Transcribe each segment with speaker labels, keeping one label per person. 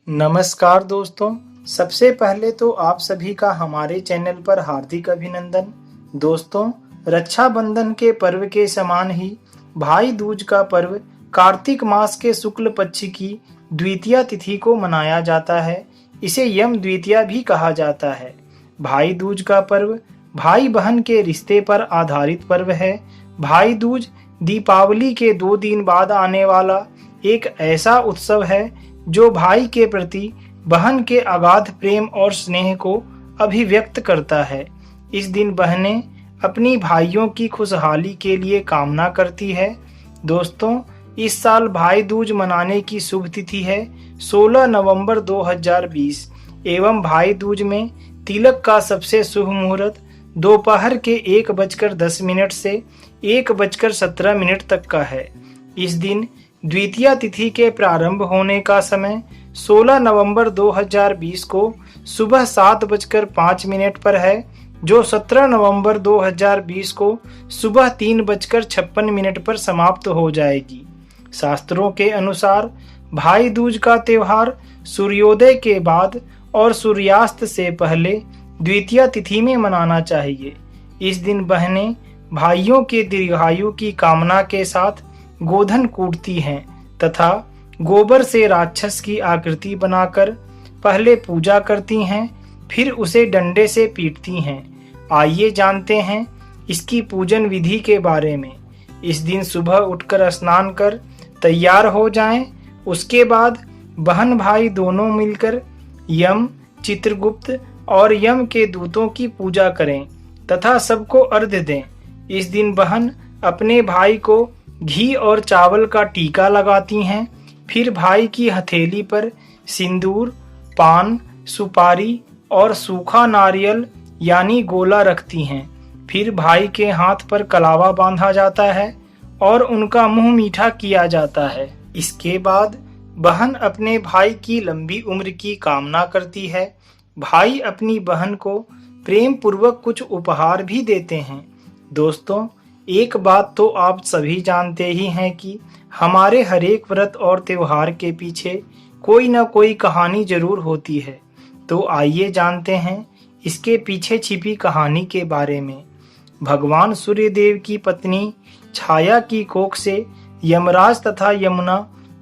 Speaker 1: नमस्कार दोस्तों। सबसे पहले तो आप सभी का हमारे चैनल पर हार्दिक अभिनंदन। दोस्तों, रक्षाबंधन के पर्व के समान ही भाई दूज का पर्व कार्तिक मास के शुक्ल पक्ष की द्वितीया तिथि को मनाया जाता है। इसे यम द्वितीया भी कहा जाता है। भाई दूज का पर्व भाई बहन के रिश्ते पर आधारित पर्व है। भाई दूज दीपावली के 2 दिन बाद आने वाला एक ऐसा उत्सव है जो भाई के प्रति बहन के अगाध प्रेम और स्नेह को अभिव्यक्त करता है। इस दिन बहनें अपनी भाइयों की खुशहाली के लिए कामना करती है। दोस्तों, इस साल भाई दूज मनाने की शुभ तिथि है 16 नवंबर 2020 एवं भाई दूज में तिलक का सबसे शुभ मुहूर्त दोपहर के 1:10 से 1:17 तक का है। इस दिन द्वितीया तिथि के प्रारंभ होने का समय 16 नवंबर 2020 को सुबह 7:05 पर है, जो 17 नवंबर 2020 को सुबह 3:56 पर समाप्त हो जाएगी। शास्त्रों के अनुसार भाई दूज का त्योहार सूर्योदय के बाद और सूर्यास्त से पहले द्वितीया तिथि में मनाना चाहिए। इस दिन बहनें भाइयों के दीर्घायु की कामना के साथ गोधन कूटती हैं तथा गोबर से राक्षस की आकृति बनाकर पहले पूजा करती हैं, फिर उसे डंडे से पीटती हैं। आइए जानते हैं इसकी पूजन विधि के बारे में। इस दिन सुबह उठकर स्नान कर तैयार हो जाएं। उसके बाद बहन भाई दोनों मिलकर यम, चित्रगुप्त और यम के दूतों की पूजा करें तथा सबको अर्घ्य दें। इस दिन बहन अपने भाई को घी और चावल का टीका लगाती हैं। फिर भाई की हथेली पर सिंदूर, पान, सुपारी और सूखा नारियल यानी गोला रखती हैं। फिर भाई के हाथ पर कलावा बांधा जाता है और उनका मुंह मीठा किया जाता है। इसके बाद बहन अपने भाई की लंबी उम्र की कामना करती है। भाई अपनी बहन को प्रेम पूर्वक कुछ उपहार भी देते हैं। दोस्तों, एक बात तो आप सभी जानते ही हैं कि हमारे हरेक व्रत और त्योहार के पीछे कोई न कोई कहानी जरूर होती है। तो आइए जानते हैं इसके पीछे छिपी कहानी के बारे में। भगवान सूर्यदेव की पत्नी छाया की कोख से यमराज तथा यमुना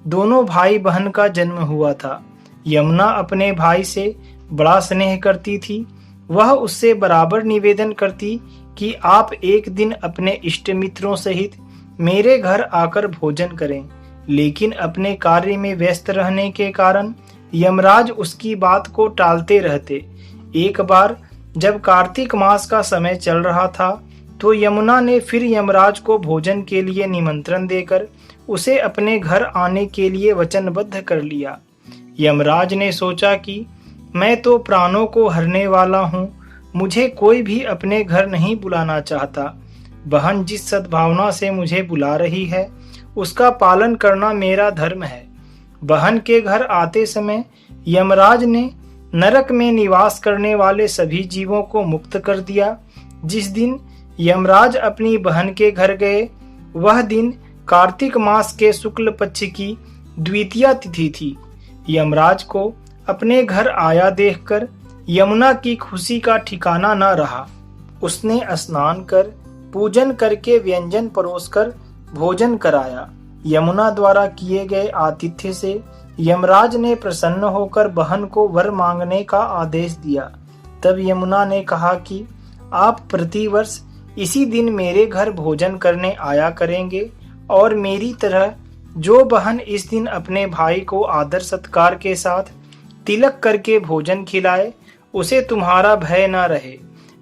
Speaker 1: दोनों भाई बहन का जन्म हुआ था। यमुना अपने भाई से बड़ा स्नेह करती थी। वह उससे बराबर निवेदन करती कि आप एक दिन इष्ट इष्ट मित्रों सहित मेरे घर आकर भोजन करें, लेकिन अपने कार्य में व्यस्त रहने के कारण यमराज उसकी बात को टालते रहते। एक बार जब कार्तिक मास का समय चल रहा था तो यमुना ने फिर यमराज को भोजन के लिए निमंत्रण देकर उसे अपने घर आने के लिए वचनबद्ध कर लिया। यमराज ने सोचा कि मैं तो प्राणों को हरने वाला हूँ, मुझे कोई भी अपने घर नहीं बुलाना चाहता। बहन जिस सद्भावना से मुझे बुला रही है उसका पालन करना मेरा धर्म है। बहन के घर आते समय यमराज ने नरक में निवास करने वाले सभी जीवों को मुक्त कर दिया। जिस दिन यमराज अपनी बहन के घर गए वह दिन कार्तिक मास के शुक्ल पक्ष की द्वितीया तिथि थी। यमराज को अपने घर आया देखकर यमुना की खुशी का ठिकाना न रहा। उसने स्नान कर पूजन करके व्यंजन परोसकर भोजन कराया। यमुना द्वारा किए गए आतिथ्य से यमराज ने प्रसन्न होकर बहन को वर मांगने का आदेश दिया। तब यमुना ने कहा कि आप प्रतिवर्ष इसी दिन मेरे घर भोजन करने आया करेंगे और मेरी तरह जो बहन इस दिन अपने भाई को आदर सत्कार के साथ तिलक करके भोजन खिलाए उसे तुम्हारा भय न रहे।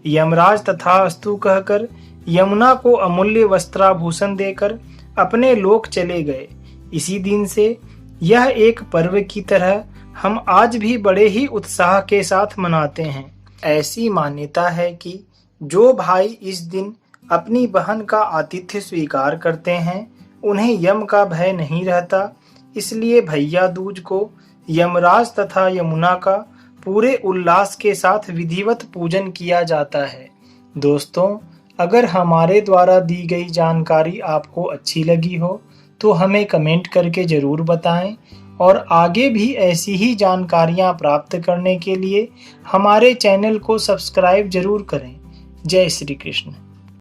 Speaker 1: यमराज तथास्तु कहकर यमुना को अमूल्य वस्त्राभूषण देकर अपने लोक चले गए। इसी दिन से यह एक पर्व की तरह हम आज भी बड़े ही उत्साह के साथ मनाते हैं। ऐसी मान्यता है कि जो भाई इस दिन अपनी बहन का आतिथ्य स्वीकार करते हैं उन्हें यम का भय नहीं रहता। इसलिए भैया दूज को यमराज तथा यमुना का पूरे उल्लास के साथ विधिवत पूजन किया जाता है। दोस्तों, अगर हमारे द्वारा दी गई जानकारी आपको अच्छी लगी हो तो हमें कमेंट करके ज़रूर बताएं और आगे भी ऐसी ही जानकारियाँ प्राप्त करने के लिए हमारे चैनल को सब्सक्राइब जरूर करें। जय श्री कृष्ण।